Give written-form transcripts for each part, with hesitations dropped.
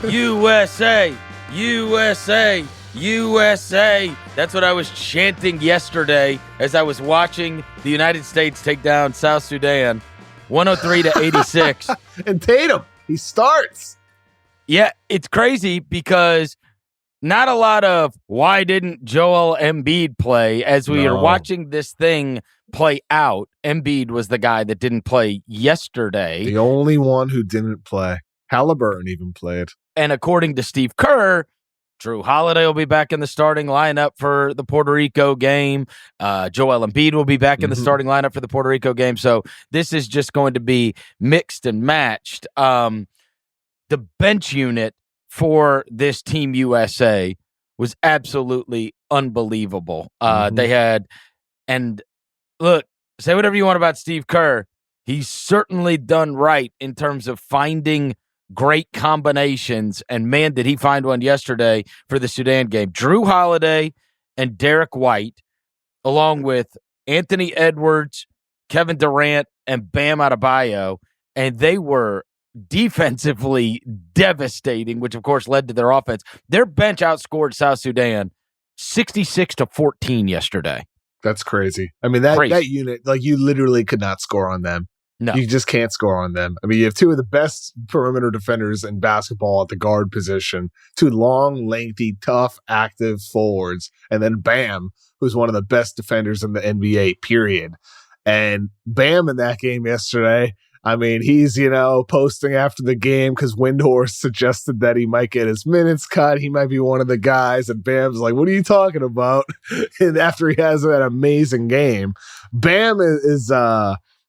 USA, USA, USA. That's what I was chanting yesterday as I was watching the United States take down South Sudan, 103-86. And Tatum, he starts. Yeah, it's crazy because not a lot of why didn't Joel Embiid play as we are watching this thing play out. Embiid was the guy that didn't play yesterday. The only one who didn't play. Halliburton even played. And according to Steve Kerr, Drew Holiday will be back in the starting lineup for the Puerto Rico game. Joel Embiid will be back in the starting lineup for the Puerto Rico game. So this is just going to be mixed and matched. The bench unit for this Team USA was absolutely unbelievable. They had, and look, say whatever you want about Steve Kerr. He's certainly done right in terms of finding great combinations, and man, did he find one yesterday for the Sudan game. Drew Holiday and Derek White, along with Anthony Edwards, Kevin Durant, and Bam Adebayo, and they were defensively devastating, which of course led to their offense. Their bench outscored South Sudan 66-14 yesterday. That's crazy. I mean, that unit, like, you literally could not score on them. No. You just can't score on them. I mean, you have two of the best perimeter defenders in basketball at the guard position, two long, lengthy, tough, active forwards, and then Bam, who's one of the best defenders in the NBA, period. And Bam in that game yesterday, I mean, he's, posting after the game because Windhorst suggested that he might get his minutes cut. He might be one of the guys. And Bam's like, what are you talking about? And after he has that amazing game, Bam is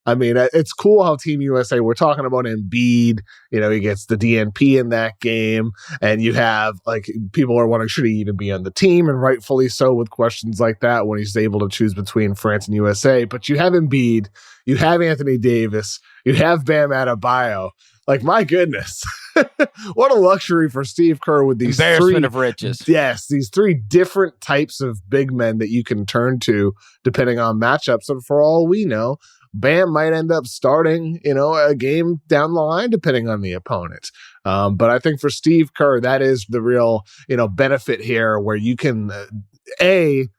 it's cool how Team USA, we're talking about Embiid, he gets the DNP in that game, and you have, like, people are wondering, should he even be on the team? And rightfully so, with questions like that when he's able to choose between France and USA. But you have Embiid, you have Anthony Davis, you have Bam Adebayo. Like, my goodness, what a luxury for Steve Kerr with these embarrassment of riches. Yes, these three different types of big men that you can turn to depending on matchups. And for all we know, Bam might end up starting, a game down the line, depending on the opponent. But I think for Steve Kerr, that is the real, benefit here, where you can, you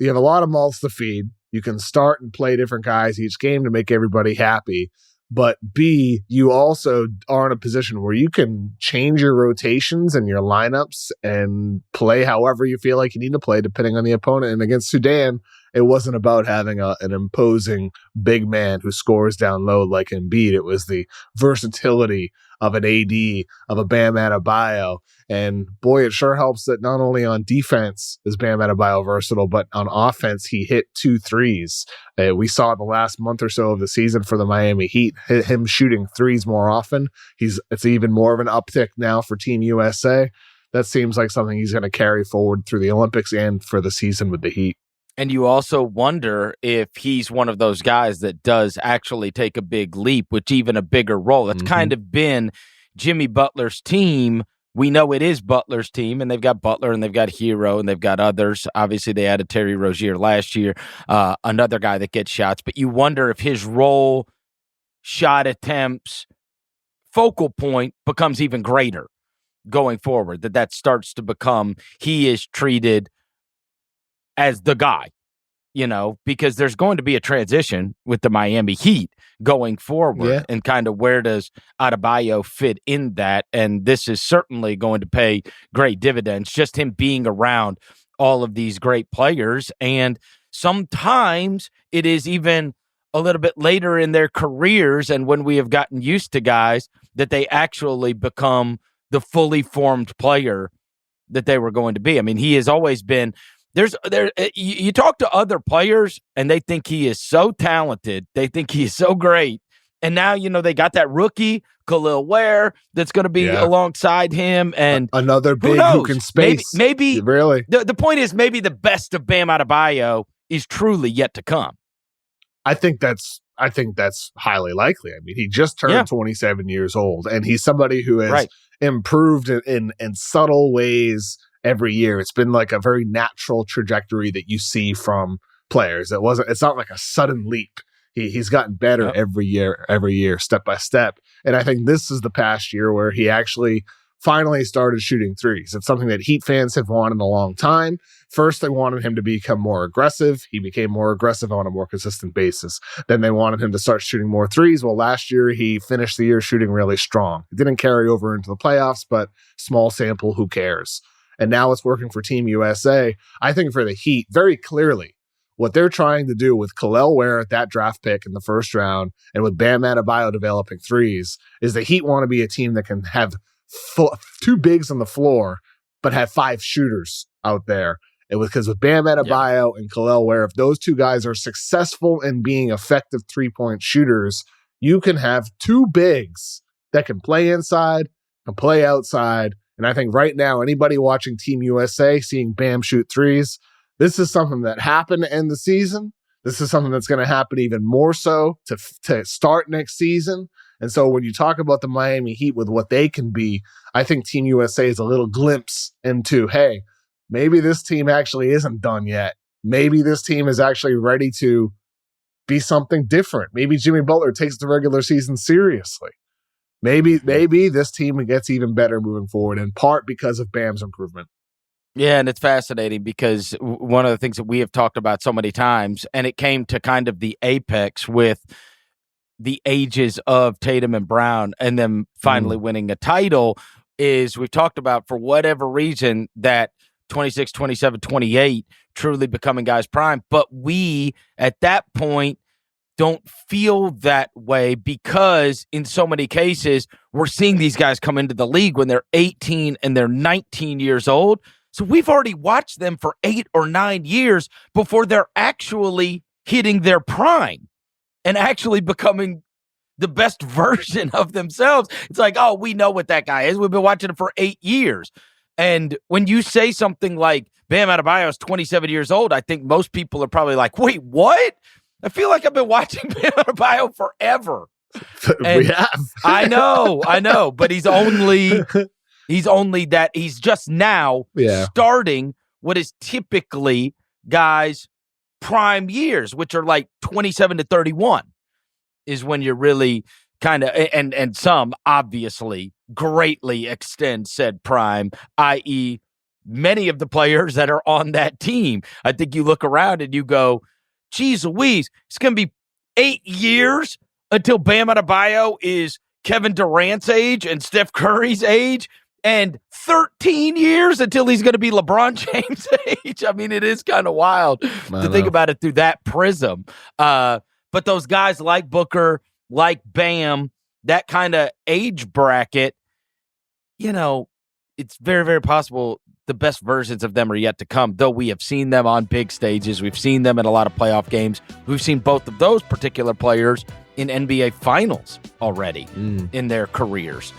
have a lot of mouths to feed. You can start and play different guys each game to make everybody happy. But B, you also are in a position where you can change your rotations and your lineups and play however you feel like you need to play, depending on the opponent. And against Sudan, it wasn't about having an imposing big man who scores down low like Embiid. It was the versatility of an AD, of a Bam Adebayo. And boy, it sure helps that not only on defense is Bam Adebayo versatile, but on offense, he hit 2 threes. We saw the last month or so of the season for the Miami Heat, him shooting threes more often. It's even more of an uptick now for Team USA. That seems like something he's going to carry forward through the Olympics and for the season with the Heat. And you also wonder if he's one of those guys that does actually take a big leap, with even a bigger role. That's kind of been Jimmy Butler's team. We know it is Butler's team, and they've got Butler and they've got Hero and they've got others. Obviously, they added Terry Rozier last year, another guy that gets shots. But you wonder if his role, shot attempts, focal point becomes even greater going forward, that starts to become, he is treated as the guy, because there's going to be a transition with the Miami Heat going forward, and kind of where does Adebayo fit in that? And this is certainly going to pay great dividends, just him being around all of these great players. And sometimes it is even a little bit later in their careers, and when we have gotten used to guys, that they actually become the fully formed player that they were going to be. I mean, he has always been, you talk to other players and they think he is so talented. They think he is so great. And now, they got that rookie, Khalil Ware, that's going to be alongside him. And another big who can space. Maybe really. The point is, maybe the best of Bam Adebayo is truly yet to come. I think that's highly likely. I mean, he just turned 27 years old, and he's somebody who has improved in subtle ways every year. It's been like a very natural trajectory that you see from players. It's not like a sudden leap. He's gotten better every year, step by step. And I think this is the past year where he actually finally started shooting threes. It's something that Heat fans have wanted a long time. First, they wanted him to become more aggressive. He became more aggressive on a more consistent basis. Then they wanted him to start shooting more threes. Well, last year, he finished the year shooting really strong. It didn't carry over into the playoffs, but small sample, who cares? And now it's working for Team USA. I think for the Heat, very clearly, what they're trying to do with Kel'el Ware at that draft pick in the first round and with Bam Adebayo developing threes is the Heat want to be a team that can have two bigs on the floor, but have 5 shooters out there. Because with Bam Adebayo and Kel'el Ware, if those two guys are successful in being effective 3-point shooters, you can have 2 bigs that can play inside, can play outside. And I think right now, anybody watching Team USA seeing Bam shoot threes, this is something that happened to end the season. This is something that's going to happen even more so to start next season. And so when you talk about the Miami Heat with what they can be, I think Team USA is a little glimpse into, hey, maybe this team actually isn't done yet. Maybe this team is actually ready to be something different. Maybe Jimmy Butler takes the regular season seriously. Maybe this team gets even better moving forward, in part because of Bam's improvement. Yeah, and it's fascinating because one of the things that we have talked about so many times, and it came to kind of the apex with the ages of Tatum and Brown and them finally winning a title, is we've talked about, for whatever reason, that 26, 27, 28 truly becoming guys' prime. But we, at that point, don't feel that way because in so many cases, we're seeing these guys come into the league when they're 18 and they're 19 years old. So we've already watched them for 8 or 9 years before they're actually hitting their prime and actually becoming the best version of themselves. It's like, oh, we know what that guy is. We've been watching him for 8 years. And when you say something like Bam Adebayo is 27 years old, I think most people are probably like, wait, what? I feel like I've been watching Bam Adebayo forever. We have. I know, but he's just now starting what is typically guys' prime years, which are like 27 to 31 is when you're really kind of, and some obviously greatly extend said prime, i.e. many of the players that are on that team. I think you look around and you go, geez Louise, it's going to be 8 years until Bam Adebayo is Kevin Durant's age and Steph Curry's age, and 13 years until he's going to be LeBron James' age. I mean, it is kind of wild to think about it through that prism. But those guys like Booker, like Bam, that kind of age bracket, you know, it's very, very possible the best versions of them are yet to come, though we have seen them on big stages. We've seen them in a lot of playoff games. We've seen both of those particular players in NBA Finals already in their careers.